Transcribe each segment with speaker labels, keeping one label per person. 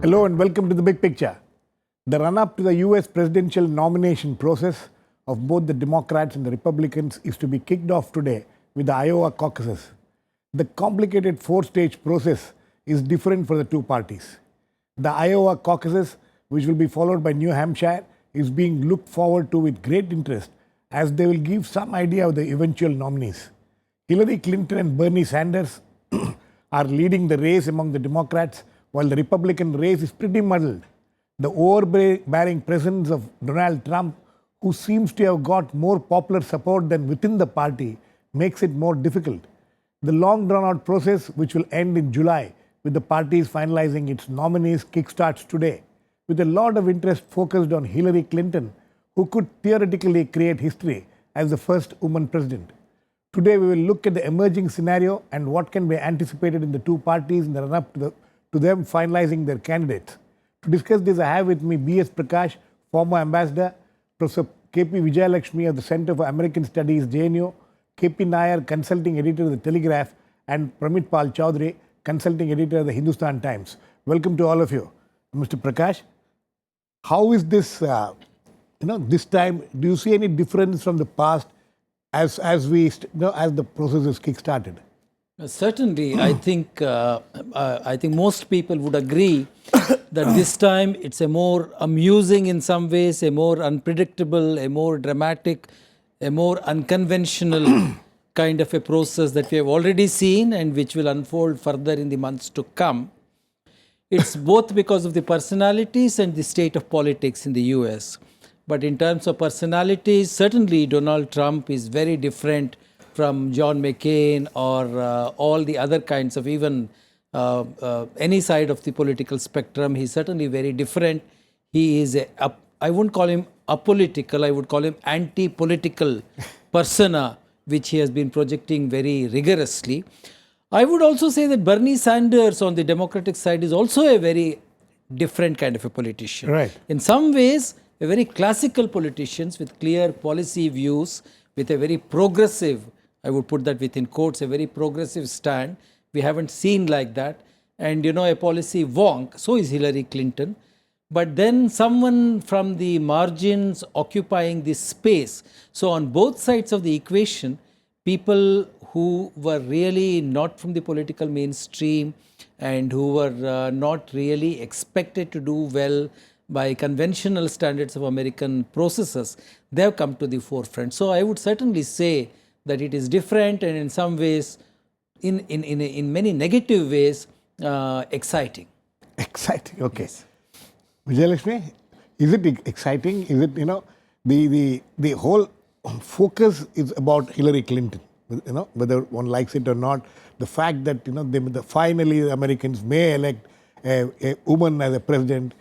Speaker 1: Hello and welcome to the big picture. The run-up to the US presidential nomination process of both the Democrats and the Republicans is to be kicked off today with the Iowa caucuses. The complicated four-stage process is different for the two parties. The Iowa caucuses, which will be followed by New Hampshire, is being looked forward to with great interest as they will give some idea of the eventual nominees. Hillary Clinton and Bernie Sanders are leading the race among the Democrats, while the Republican race is pretty muddled. The overbearing presence of Donald Trump, who seems to have got more popular support than within the party, makes it more difficult. The long drawn-out process, which will end in July, with the parties finalizing its nominees, kickstarts today, with a lot of interest focused on Hillary Clinton, who could theoretically create history as the first woman president. Today, we will look at the emerging scenario and what can be anticipated in the two parties in the run-up to them finalizing their candidates. To discuss this, I have with me B.S. Prakash, former ambassador, Prof. K.P. Vijayalakshmi of the Center for American Studies, JNU, K.P. Nayar, consulting editor of the Telegraph, and Pramit Chaudhary, consulting editor of the Hindustan Times. Welcome to all of you. Mr. Prakash, how is this, this time, do you see any difference from the past as the process is kick-started?
Speaker 2: Certainly, I think most people would agree that this time it's a more amusing in some ways, a more unpredictable, a more dramatic, a more unconventional kind of a process that we have already seen and which will unfold further in the months to come. It's both because of the personalities and the state of politics in the US. But in terms of personalities, certainly Donald Trump is very different from John McCain or all the other kinds of even any side of the political spectrum. He's certainly very different. He is I wouldn't call him apolitical, I would call him anti-political persona, which he has been projecting very rigorously. I would also say that Bernie Sanders on the Democratic side is also a very different kind of a politician.
Speaker 1: Right.
Speaker 2: In some ways, a very classical politician with clear policy views, with a very progressive, I would put that within quotes, a very progressive stand. We haven't seen like that. And a policy wonk, so is Hillary Clinton. But then someone from the margins occupying this space. So on both sides of the equation, people who were really not from the political mainstream and who were not really expected to do well by conventional standards of American processes, they have come to the forefront. So I would certainly say that it is different and in some ways, in many negative ways, exciting.
Speaker 1: Exciting, okay. Yes. Vijayalakshmi, is it exciting? Is it, the whole focus is about Hillary Clinton, whether one likes it or not. The fact that, finally the Americans may elect a woman as a president,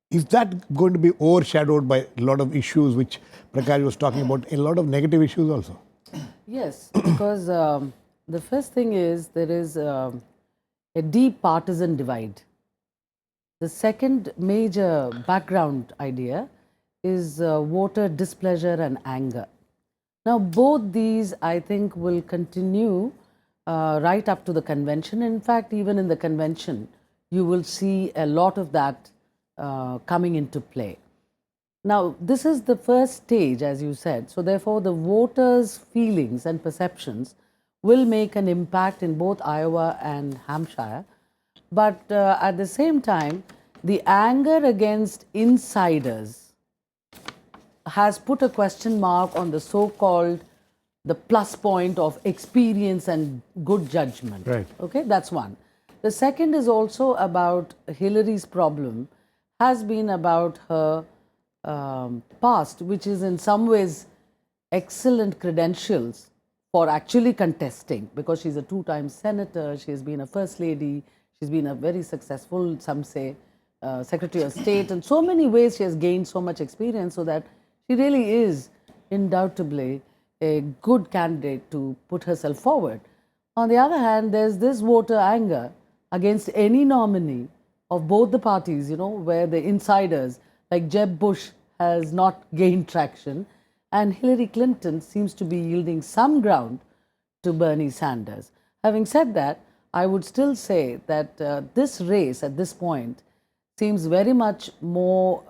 Speaker 1: is that going to be overshadowed by a lot of issues which Prakash was talking about, a lot of negative issues also?
Speaker 3: Yes, because the first thing is there is a deep partisan divide. The second major background idea is voter displeasure and anger. Now, both these, I think, will continue right up to the convention. In fact, even in the convention, you will see a lot of that coming into play. Now, this is the first stage, as you said. So, therefore, the voters' feelings and perceptions will make an impact in both Iowa and Hampshire. But at the same time, the anger against insiders has put a question mark on the so-called the plus point of experience and good judgment.
Speaker 1: Right.
Speaker 3: Okay, that's one. The second is also about Hillary's problem has been about her past, which is in some ways excellent credentials for actually contesting, because she's a two-time senator, she's been a first lady, she's been a very successful, some say, Secretary of State, and so many ways she has gained so much experience so that she really is undoubtedly a good candidate to put herself forward. On the other hand, there's this voter anger against any nominee of both the parties, where the insiders like Jeb Bush has not gained traction, and Hillary Clinton seems to be yielding some ground to Bernie Sanders. Having said that, I would still say that this race at this point seems very much more,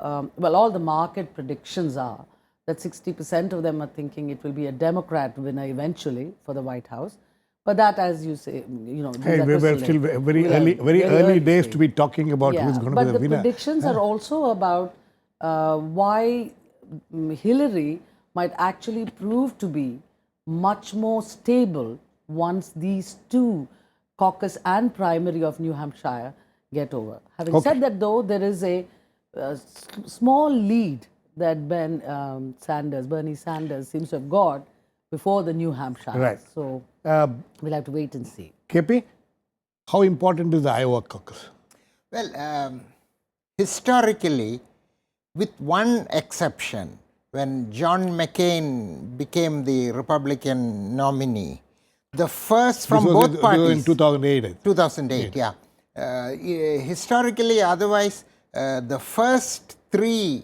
Speaker 3: well, all the market predictions are that 60% of them are thinking it will be a Democrat winner eventually for the White House. But that, as you say, these
Speaker 1: Hey,
Speaker 3: are
Speaker 1: we were
Speaker 3: crystal
Speaker 1: still
Speaker 3: ball.
Speaker 1: very
Speaker 3: We are
Speaker 1: early, very early days
Speaker 3: stage.
Speaker 1: to be talking about who's going to
Speaker 3: But
Speaker 1: be
Speaker 3: the
Speaker 1: the winner.
Speaker 3: predictions are also about why Hillary might actually prove to be much more stable once these two caucus and primary of New Hampshire get over. Having said that, though, there is a small lead that Bernie Sanders seems to have got before the New Hampshire.
Speaker 1: Right.
Speaker 3: So we'll have to wait and see.
Speaker 1: KP, how important is the Iowa caucus?
Speaker 4: Well, historically, with one exception, when John McCain became the Republican nominee, the first from both parties.
Speaker 1: In 2008.
Speaker 4: 2008, yeah. Historically, otherwise, the first three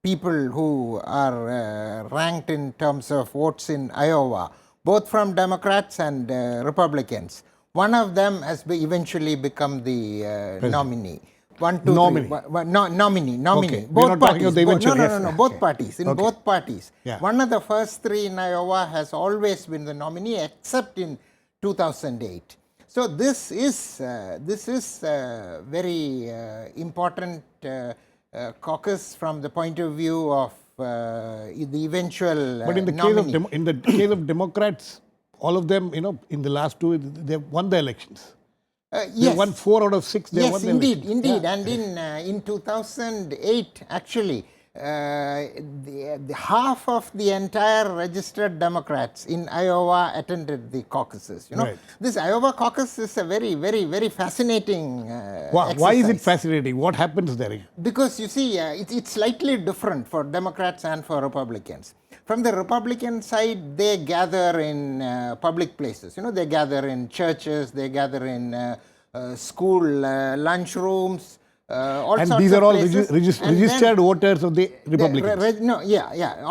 Speaker 4: people who are ranked in terms of votes in Iowa, both from Democrats and Republicans, one of them has eventually become the nominee.
Speaker 1: Nominee.
Speaker 4: Nominee.
Speaker 1: Okay.
Speaker 4: Both
Speaker 1: We're not talking
Speaker 4: parties.
Speaker 1: of the eventual,
Speaker 4: No.
Speaker 1: yes.
Speaker 4: Both
Speaker 1: Okay.
Speaker 4: parties. In
Speaker 1: Okay.
Speaker 4: both parties.
Speaker 1: Yeah.
Speaker 4: One of the first three in Iowa has always been the nominee, except in 2008. So this is very important caucus from the point of view of the eventual
Speaker 1: But in the case of Democrats, all of them, in the last two, they won the elections. They
Speaker 4: yes.
Speaker 1: won 4 out of 6. They
Speaker 4: Yes,
Speaker 1: won the
Speaker 4: indeed,
Speaker 1: elections.
Speaker 4: indeed.
Speaker 1: Yeah.
Speaker 4: And in 2008, actually, the half of the entire registered Democrats in Iowa attended the caucuses.
Speaker 1: Right.
Speaker 4: This Iowa caucus is a very, very, very fascinating
Speaker 1: Why is it
Speaker 4: exercise.
Speaker 1: fascinating? What happens there?
Speaker 4: Because you see, it's slightly different for Democrats and for Republicans. From the Republican side, they gather in public places. They gather in churches, they gather in school lunchrooms, all
Speaker 1: And
Speaker 4: sorts
Speaker 1: these
Speaker 4: of
Speaker 1: are all
Speaker 4: places.
Speaker 1: registered voters of the Republicans.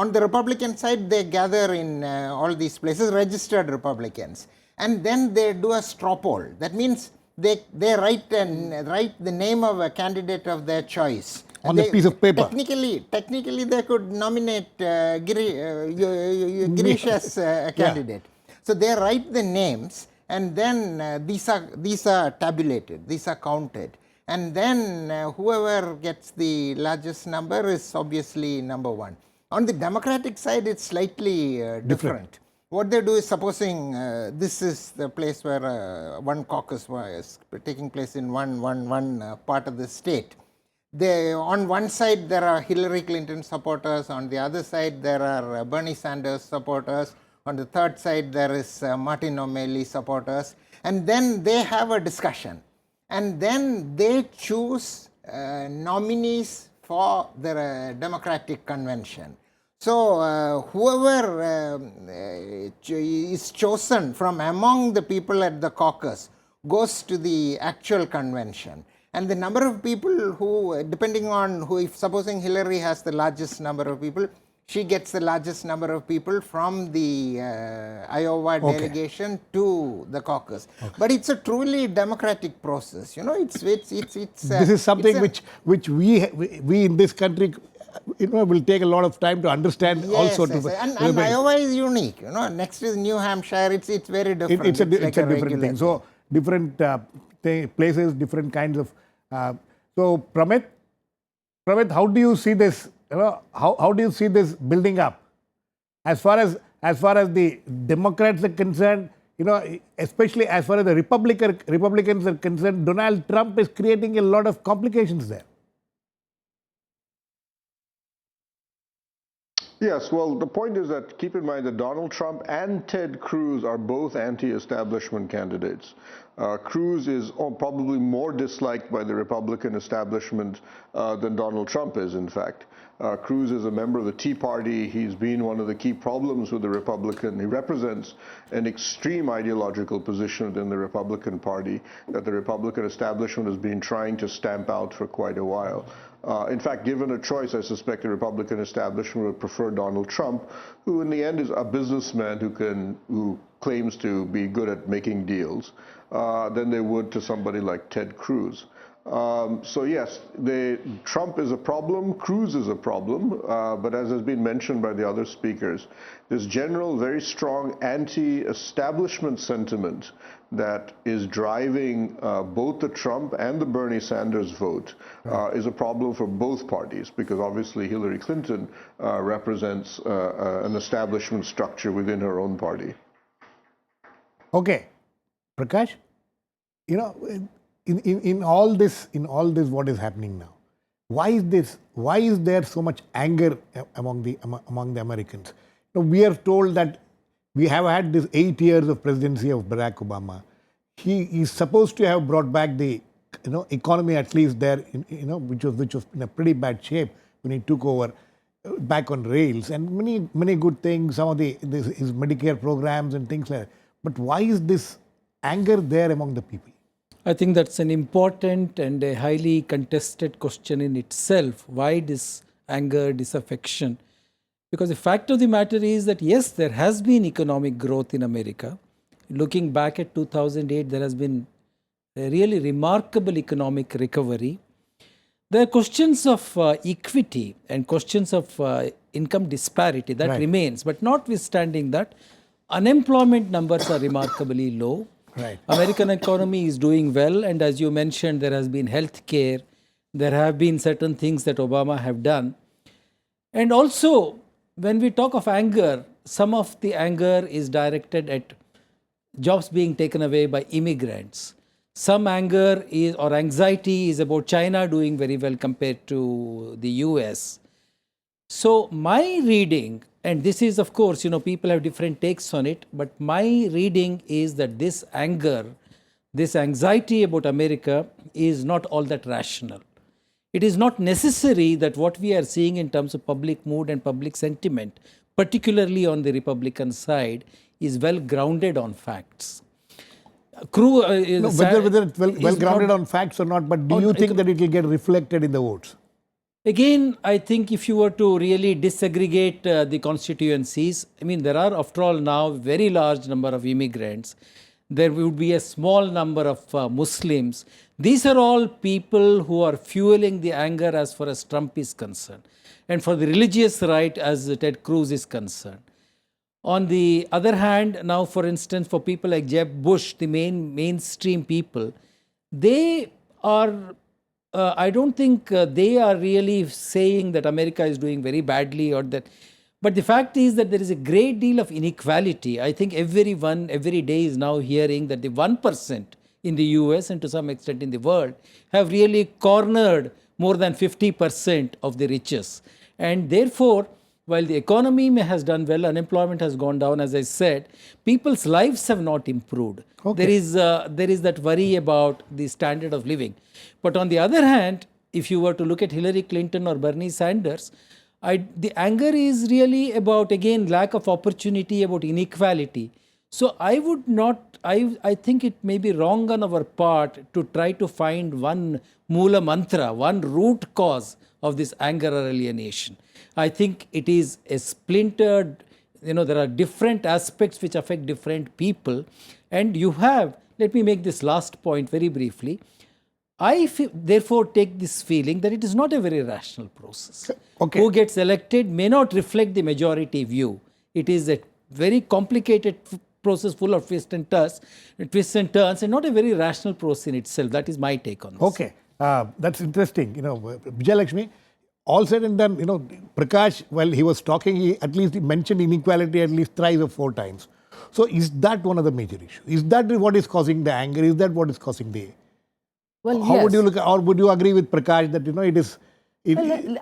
Speaker 4: On the Republican side, they gather in all these places, registered Republicans. And then they do a straw poll. That means they write the name of a candidate of their choice.
Speaker 1: On the piece of paper.
Speaker 4: Technically, they could nominate Girish as a candidate. So they write the names, and then these are tabulated, these are counted. And then whoever gets the largest number is obviously number one. On the Democratic side, it's slightly different. What they do is, supposing this is the place where one caucus was taking place in one part of the state. On one side, there are Hillary Clinton supporters. On the other side, there are Bernie Sanders supporters. On the third side, there is Martin O'Malley supporters. And then they have a discussion. And then they choose nominees for the Democratic convention. So whoever is chosen from among the people at the caucus goes to the actual convention. And the number of people who, depending on who, if supposing Hillary has the largest number of people, she gets the largest number of people from the Iowa delegation to the caucus. Okay. But it's a truly democratic process. It's
Speaker 1: this is something which we in this country will take a lot of time to understand.
Speaker 4: Yes,
Speaker 1: also.
Speaker 4: Yes. And Iowa is unique. Next is New Hampshire. It's very different.
Speaker 1: It's a different thing. So different places, different kinds of. So Pramit, how do you see this? How do you see this building up? As far as the Democrats are concerned, especially as far as the Republicans are concerned, Donald Trump is creating a lot of complications there.
Speaker 5: Yes, well, the point is that keep in mind that Donald Trump and Ted Cruz are both anti-establishment candidates. Cruz is probably more disliked by the Republican establishment than Donald Trump is, in fact. Cruz is a member of the Tea Party. He's been one of the key problems with the Republican. He represents an extreme ideological position within the Republican Party that the Republican establishment has been trying to stamp out for quite a while. In fact, given a choice, I suspect the Republican establishment would prefer Donald Trump, who in the end is a businessman who claims to be good at making deals than they would to somebody like Ted Cruz. So yes, Trump is a problem, Cruz is a problem, but as has been mentioned by the other speakers, this general, very strong anti-establishment sentiment that is driving both the Trump and the Bernie Sanders vote is a problem for both parties, because obviously Hillary Clinton represents an establishment structure within her own party.
Speaker 1: Okay, Prakash, you know, in all this, what is happening now? Why is this? Why is there so much anger among the Americans? You know, we are told that we have had this 8 years of presidency of Barack Obama. He is supposed to have brought back the economy, at least there, which was in a pretty bad shape when he took over, back on rails, and many good things. Some of his Medicare programs and things like that. But why is this anger there among the people?
Speaker 2: I think that's an important and a highly contested question in itself. Why this anger, disaffection? Because the fact of the matter is that yes, there has been economic growth in America. Looking back at 2008, there has been a really remarkable economic recovery. There are questions of equity and questions of income disparity that remains. But notwithstanding that, unemployment numbers are remarkably low.
Speaker 1: Right.
Speaker 2: American economy is doing well, and as you mentioned, there has been health care. There have been certain things that Obama have done. And also, when we talk of anger, some of the anger is directed at jobs being taken away by immigrants. Some anger is, or anxiety is about China doing very well compared to the US. So my reading, and this is of course, people have different takes on it, but my reading is that this anger, this anxiety about America is not all that rational. It is not necessary that what we are seeing in terms of public mood and public sentiment, particularly on the Republican side, is well grounded on facts.
Speaker 1: Whether it's well grounded on facts or not, but do you think that it will get reflected in the votes?
Speaker 2: Again, I think if you were to really disaggregate the constituencies, I mean, there are, after all, now very large number of immigrants. There would be a small number of Muslims. These are all people who are fueling the anger as far as Trump is concerned, and for the religious right as Ted Cruz is concerned. On the other hand, now, for instance, for people like Jeb Bush, the mainstream people, they are, I don't think they are really saying that America is doing very badly or that. But the fact is that there is a great deal of inequality. I think everyone, every day is now hearing that the 1% in the US and to some extent in the world have really cornered more than 50% of the riches. And therefore, while the economy has done well, unemployment has gone down, as I said, people's lives have not improved. Okay. There is that worry about the standard of living. But on the other hand, if you were to look at Hillary Clinton or Bernie Sanders, the anger is really about, again, lack of opportunity, about inequality. So I would not, I think it may be wrong on our part to try to find one moola mantra, one root cause of this anger or alienation. I think it is a splintered, there are different aspects which affect different people. And you have, let me make this last point very briefly. I therefore take this feeling that it is not a very rational process. Okay. Who gets elected may not reflect the majority view. It is a very complicated process full of twists and turns, and not a very rational process in itself. That is my take on this.
Speaker 1: Okay, that's interesting. Vijayalakshmi, all said and done, Prakash, while he was talking, he mentioned inequality at least 3 or 4 times. So is that one of the major issues? Is that what is causing the anger? Is that what is causing the...
Speaker 3: Well,
Speaker 1: how
Speaker 3: yes.
Speaker 1: would you look, or would you agree with Prakash that it is?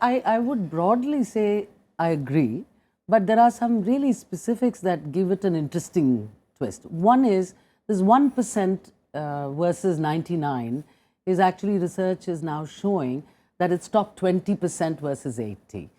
Speaker 3: I would broadly say I agree, but there are some really specifics that give it an interesting twist. One is this 1% versus 99 is actually, research is now showing that it's top 20% versus 80,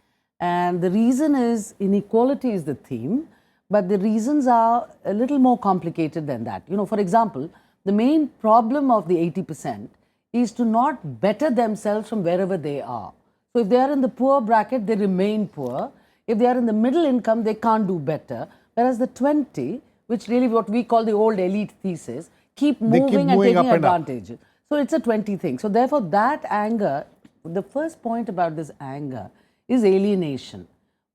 Speaker 3: and the reason is inequality is the theme, but the reasons are a little more complicated than that. For example, the main problem of the 80% is to not better themselves from wherever they are. So if they are in the poor bracket, they remain poor. If they are in the middle income, they can't do better. Whereas the 20, which really what we call the old elite thesis, keep
Speaker 1: They keep
Speaker 3: moving and
Speaker 1: moving
Speaker 3: taking
Speaker 1: up and up.
Speaker 3: advantage. So it's a 20 thing. So therefore that anger, the first point about this anger is alienation.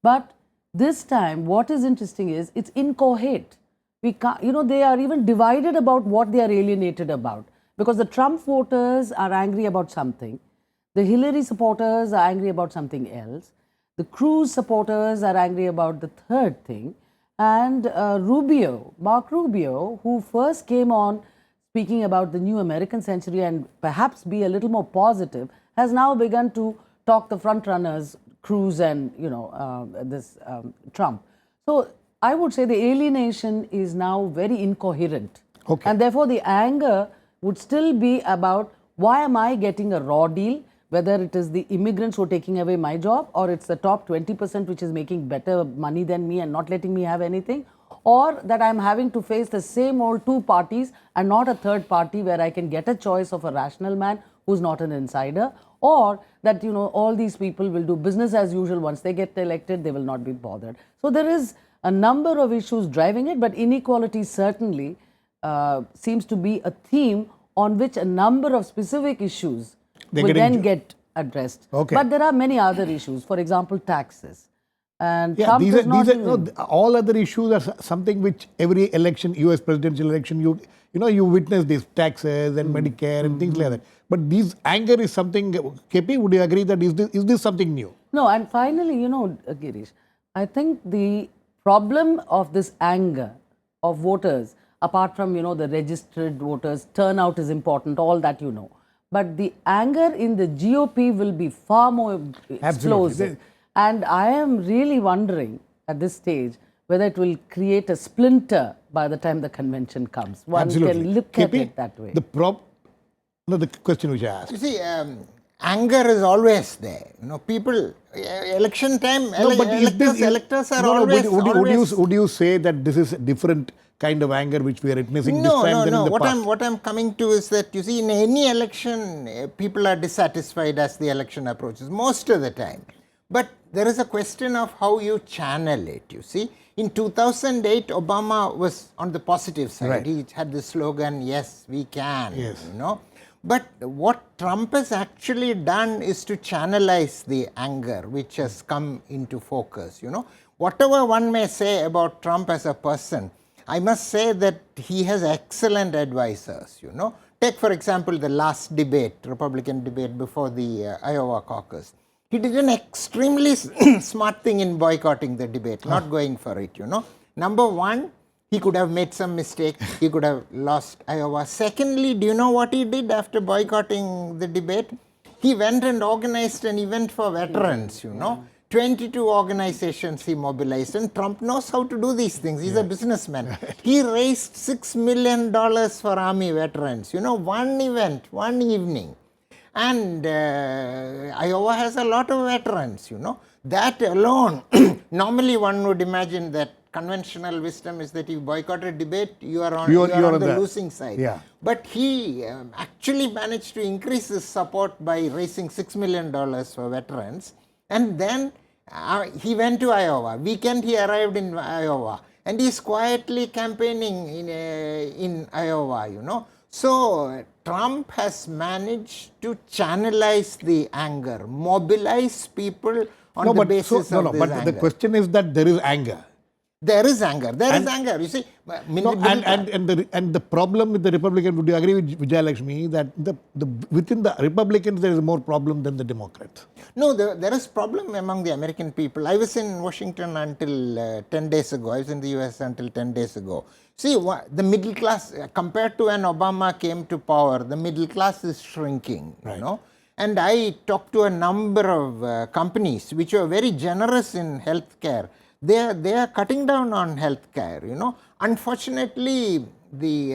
Speaker 3: But this time what is interesting is it's incoherent. We can't, you know, they are even divided about what they are alienated about, because the Trump voters are angry about something, the Hillary supporters are angry about something else, the Cruz supporters are angry about the third thing, and Mark Rubio, who first came on speaking about the new American century and perhaps be a little more positive, has now begun to talk the front runners, Cruz and Trump. So I would say the alienation is now very incoherent.
Speaker 1: Okay.
Speaker 3: And therefore the anger would still be about, why am I getting a raw deal, whether it is the immigrants who are taking away my job, or it's the top 20% which is making better money than me and not letting me have anything, or that I'm having to face the same old two parties and not a third party where I can get a choice of a rational man who's not an insider, or that, you know, all these people will do business as usual. Once they get elected, they will not be bothered. So there is a number of issues driving it, but inequality certainly seems to be a theme on which a number of specific issues will then get addressed.
Speaker 1: Okay.
Speaker 3: But there are many other issues, for example, taxes. And
Speaker 1: Yeah,
Speaker 3: Trump is not even,
Speaker 1: no, all other issues are something which every election, US presidential election, you witness these taxes and Medicare and things like that. But this anger is something, KP, would you agree that is this something new?
Speaker 3: No, and finally, you know, Girish, I think the problem of this anger of voters, apart from, you know, the registered voters, turnout is important, all that you know. But the anger in the GOP will be far more explosive. And I am really wondering at this stage whether it will create a splinter by the time the convention comes. One can look at it that way.
Speaker 1: The question which I asked.
Speaker 4: You see, anger is always there. You know, people, election time, electors are always...
Speaker 1: Would you say that this is a different kind of anger which we are witnessing this time than in the past?
Speaker 4: What I'm coming to is that, you see, in any election, people are dissatisfied as the election approaches, most of the time. But there is a question of how you channel it, you see. In 2008, Obama was on the positive side.
Speaker 1: Right.
Speaker 4: He had the slogan, yes, we can,
Speaker 1: Yes.
Speaker 4: you know. But what Trump has actually done is to channelize the anger which has come into focus, you know. Whatever one may say about Trump as a person, I must say that he has excellent advisors, you know. Take, for example, the last debate, Republican debate before the Iowa caucus. He did an extremely smart thing in boycotting the debate, not going for it, you know. Number one, he could have made some mistake. He could have lost Iowa. Secondly, do you know what he did after boycotting the debate? He went and organized an event for veterans, you know. 22 organizations he mobilized, and Trump knows how to do these things. He's a businessman. He raised $6 million for Army veterans, you know, one event, one evening. And Iowa has a lot of veterans, you know. That alone, normally one would imagine that conventional wisdom is that you boycott a debate, you are on the losing side.
Speaker 1: Yeah.
Speaker 4: But he actually managed to increase his support by raising $6 million for veterans. And then he went to Iowa. Weekend he arrived in Iowa. And he's quietly campaigning in Iowa, you know. So Trump has managed to channelize the anger, mobilize people on the basis of this anger.
Speaker 1: But the question is that there is anger.
Speaker 4: There is anger. There is anger. You see,
Speaker 1: and the problem with the Republican, would you agree with Vijayalakshmi that within the Republicans there is more problem than the Democrats?
Speaker 4: No, there is problem among the American people. I was in Washington until 10 days ago. I was in the US until 10 days ago. See, the middle class, compared to when Obama came to power, the middle class is shrinking, right. You know. And I talked to a number of companies which are very generous in healthcare. They are cutting down on healthcare, you know. Unfortunately, the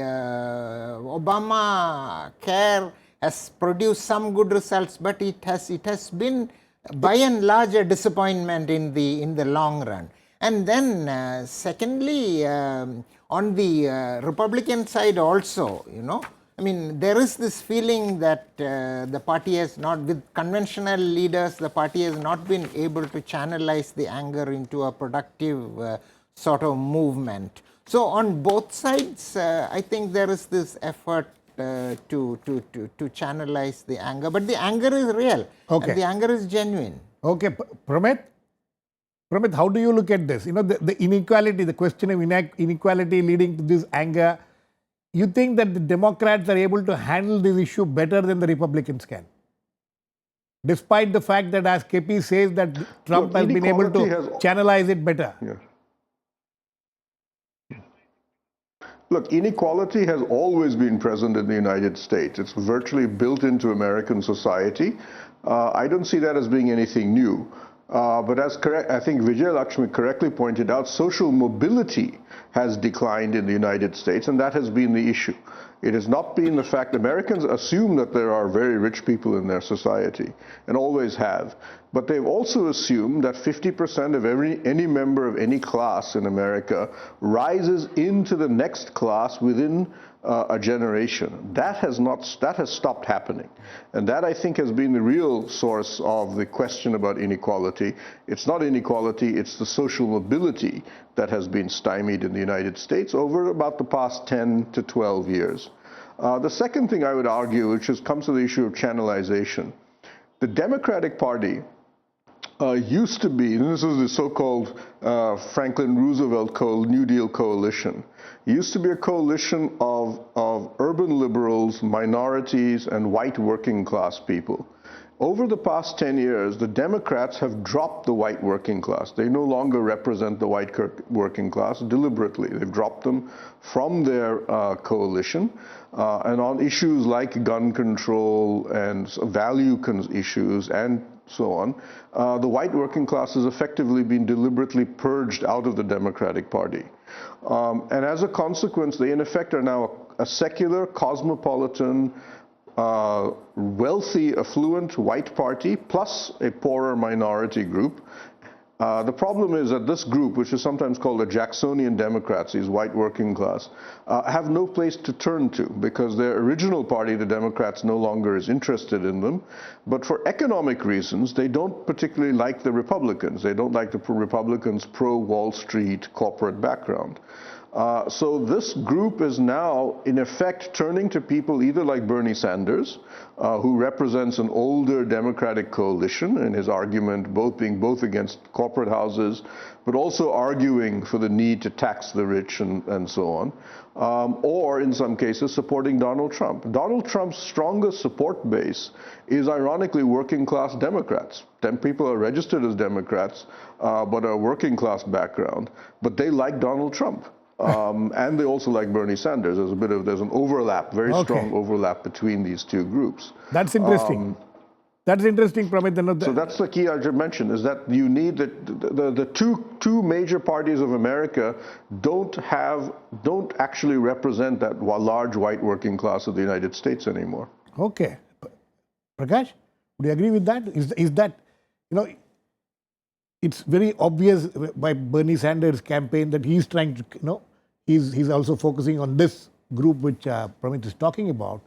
Speaker 4: Obama care has produced some good results, but it has been by and large a disappointment in the long run. And then secondly, on the Republican side also, you know, I mean, there is this feeling that the party has not, with conventional leaders, the party has not been able to channelize the anger into a productive sort of movement. So on both sides, I think there is this effort to channelize the anger, but the anger is real,
Speaker 1: Okay.
Speaker 4: and the anger is genuine.
Speaker 1: Okay, Pramit? Pramit, how do you look at this? You know, the inequality, the question of inequality leading to this anger, you think that the Democrats are able to handle this issue better than the Republicans can? Despite the fact that, as KP says, that Trump
Speaker 5: Look,
Speaker 1: has been able to
Speaker 5: inequality has-
Speaker 1: channelize it better.
Speaker 5: Yeah. Look, inequality has always been present in the United States. It's virtually built into American society. I don't see that as being anything new. But as correct, I think Vijayalakshmi correctly pointed out, social mobility has declined in the United States, and that has been the issue. It has not been the fact Americans assume that there are very rich people in their society, and always have. But they've also assumed that 50% of any member of any class in America rises into the next class within a generation. That has stopped happening. And that, I think, has been the real source of the question about inequality. It's not inequality, it's the social mobility that has been stymied in the United States over about the past 10 to 12 years. The second thing I would argue, which comes to the issue of channelization, the Democratic Party used to be, and this is the so-called Franklin Roosevelt New Deal coalition, used to be a coalition of urban liberals, minorities, and white working class people. Over the past 10 years, the Democrats have dropped the white working class. They no longer represent the white working class deliberately. They've dropped them from their coalition. And on issues like gun control and value issues and so on, the white working class has effectively been deliberately purged out of the Democratic Party. And as a consequence, they in effect are now a secular, cosmopolitan, wealthy, affluent white party plus a poorer minority group. The problem is that this group, which is sometimes called the Jacksonian Democrats, these white working class, have no place to turn to because their original party, the Democrats, no longer is interested in them. But for economic reasons, they don't particularly like the Republicans. They don't like the Republicans' pro-Wall Street corporate background. So this group is now, in effect, turning to people either like Bernie Sanders, who represents an older Democratic coalition in his argument, being both against corporate houses, but also arguing for the need to tax the rich and so on, or in some cases supporting Donald Trump. Donald Trump's strongest support base is ironically working class Democrats. 10 people are registered as Democrats, but are working class background, but they like Donald Trump. And they also like Bernie Sanders. There's an overlap, very strong overlap between these two groups.
Speaker 1: That's interesting. That's interesting, Pramit.
Speaker 5: So that's the key I should mention, is that you need the two major parties of America don't actually represent that large white working class of the United States anymore.
Speaker 1: Okay. Prakash, would you agree with that? Is that, it's very obvious by Bernie Sanders' campaign that he's trying to, he's also focusing on this group which Pramit is talking about.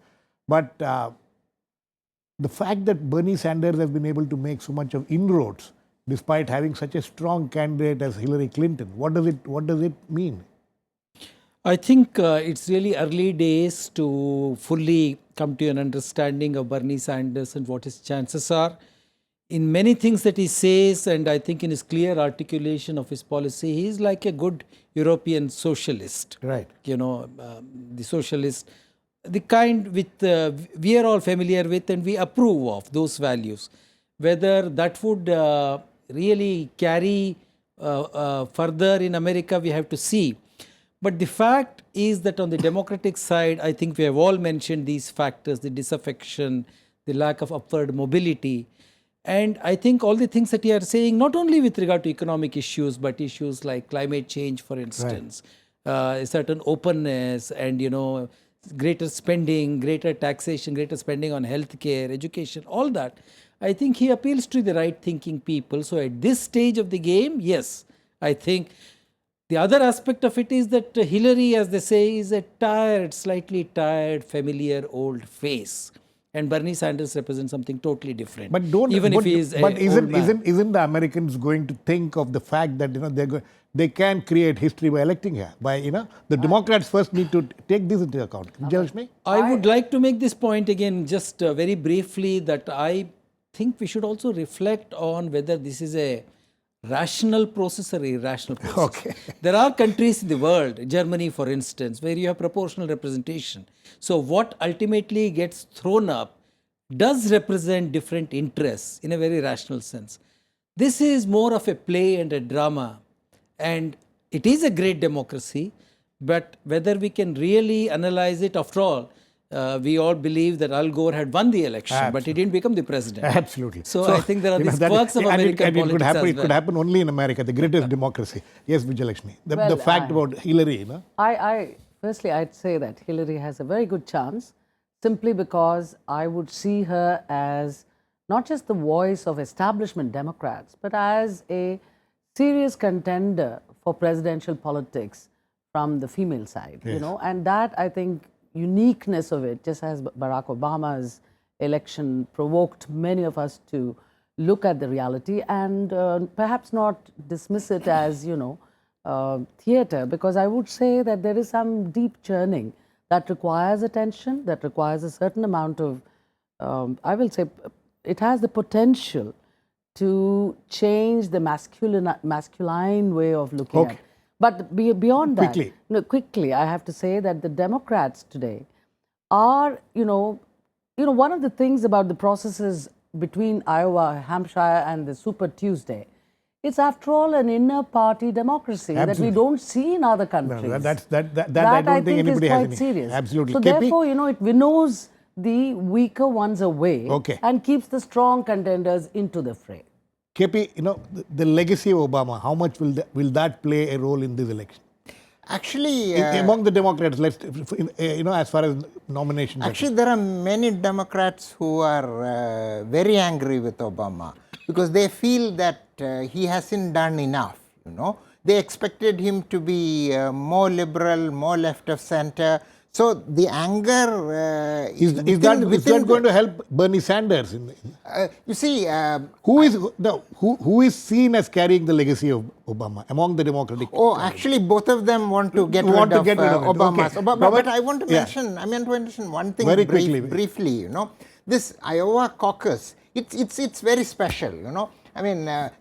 Speaker 1: But the fact that Bernie Sanders has been able to make so much of inroads despite having such a strong candidate as Hillary Clinton, what does it mean?
Speaker 2: I think it's really early days to fully come to an understanding of Bernie Sanders and what his chances are. In many things that he says, and I think in his clear articulation of his policy, he is like a good European socialist.
Speaker 1: Right.
Speaker 2: The socialist, the kind we are all familiar with and we approve of those values. Whether that would really carry further in America, we have to see. But the fact is that on the Democratic side, I think we have all mentioned these factors, the disaffection, the lack of upward mobility. And I think all the things that you are saying, not only with regard to economic issues, but issues like climate change, for instance, a certain openness and, greater spending, greater taxation, greater spending on healthcare, education, all that. I think he appeals to the right thinking people. So at this stage of the game, yes, I think the other aspect of it is that Hillary, as they say, is a tired, slightly tired, familiar old face. and Bernie Sanders represents something totally different.
Speaker 1: But don't
Speaker 2: even
Speaker 1: but,
Speaker 2: if he is
Speaker 1: but
Speaker 2: a old man.
Speaker 1: isn't the Americans going to think of the fact that they can create history by electing her? The Democrats first need to take this into account. Vijayalakshmi?
Speaker 2: I would like to make this point again, just very briefly, that I think we should also reflect on whether this is a rational process or irrational process.
Speaker 1: Okay.
Speaker 2: There are countries in the world, Germany for instance, where you have proportional representation. So what ultimately gets thrown up does represent different interests in a very rational sense. This is more of a play and a drama, and it is a great democracy, but whether we can really analyze it, after all, we all believe that Al Gore had won the election, but he didn't become the president.
Speaker 1: Absolutely.
Speaker 2: So I think there are these quirks of
Speaker 1: and
Speaker 2: American politics as well.
Speaker 1: It could happen only in America, the greatest democracy. Yes, Vijayalakshmi. The
Speaker 3: Well,
Speaker 1: fact about Hillary,
Speaker 3: Firstly, I'd say that Hillary has a very good chance simply because I would see her as not just the voice of establishment Democrats, but as a serious contender for presidential politics from the female side, and that, I think, uniqueness of it, just as Barack Obama's election provoked many of us to look at the reality and perhaps not dismiss it as, theater, because I would say that there is some deep churning that requires attention, that requires a certain amount of, I will say, it has the potential to change the masculine way of looking at it. But beyond that, quickly, I have to say that the Democrats today are, one of the things about the processes between Iowa, Hampshire, and the Super Tuesday, it's after all an inner party democracy that we don't see in other countries.
Speaker 1: No, that I don't think anybody
Speaker 3: is
Speaker 1: has
Speaker 3: quite
Speaker 1: any.
Speaker 3: serious.
Speaker 1: Absolutely.
Speaker 3: So therefore, it winnows the weaker ones away and keeps the strong contenders into the fray.
Speaker 1: KP, the legacy of Obama, how much will that play a role in this election?
Speaker 4: Actually,
Speaker 1: among the Democrats, as far as nominations.
Speaker 4: Actually, there are many Democrats who are very angry with Obama because they feel that he hasn't done enough. They expected him to be more liberal, more left of center. So the anger
Speaker 1: is that going to help Bernie Sanders?
Speaker 4: You see,
Speaker 1: who is seen as carrying the legacy of Obama among the Democratic?
Speaker 4: Actually, both of them want to get rid of Obama.
Speaker 1: Okay.
Speaker 4: But I want to mention, one thing
Speaker 1: very
Speaker 4: briefly. This Iowa caucus, it's very special.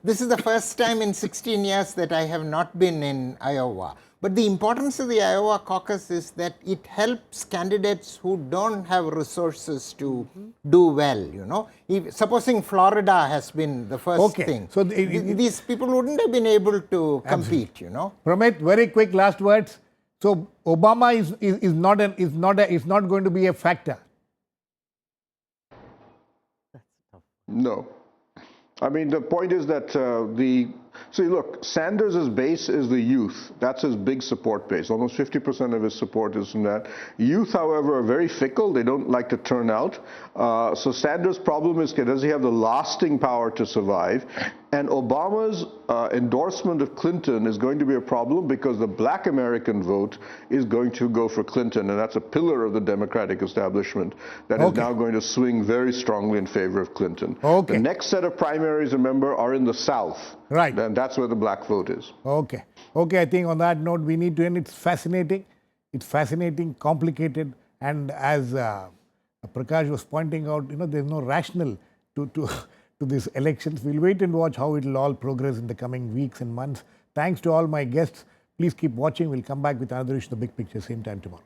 Speaker 4: This is the first time in 16 years that I have not been in Iowa. But the importance of the Iowa caucus is that it helps candidates who don't have resources to do well, supposing Florida has been the first thing. So these people wouldn't have been able to compete,
Speaker 1: Pramit, very quick last words. So Obama is not going to be a factor.
Speaker 5: No. The point is that look, Sanders' base is the youth. That's his big support base. Almost 50% of his support is from that. Youth, however, are very fickle. They don't like to turn out. So Sanders' problem is, does he have the lasting power to survive? And Obama's endorsement of Clinton is going to be a problem because the black American vote is going to go for Clinton, and that's a pillar of the Democratic establishment that is now going to swing very strongly in favor of Clinton. The next set of primaries, remember, are in the South.
Speaker 1: Right.
Speaker 5: And that's where the black vote is.
Speaker 1: Okay, I think on that note, we need to end. It's fascinating. Complicated, and as Prakash was pointing out, there's no rational to these elections. We'll wait and watch how it will all progress in the coming weeks and months. Thanks to all my guests. Please keep watching. We'll come back with another issue, The Big Picture, same time tomorrow.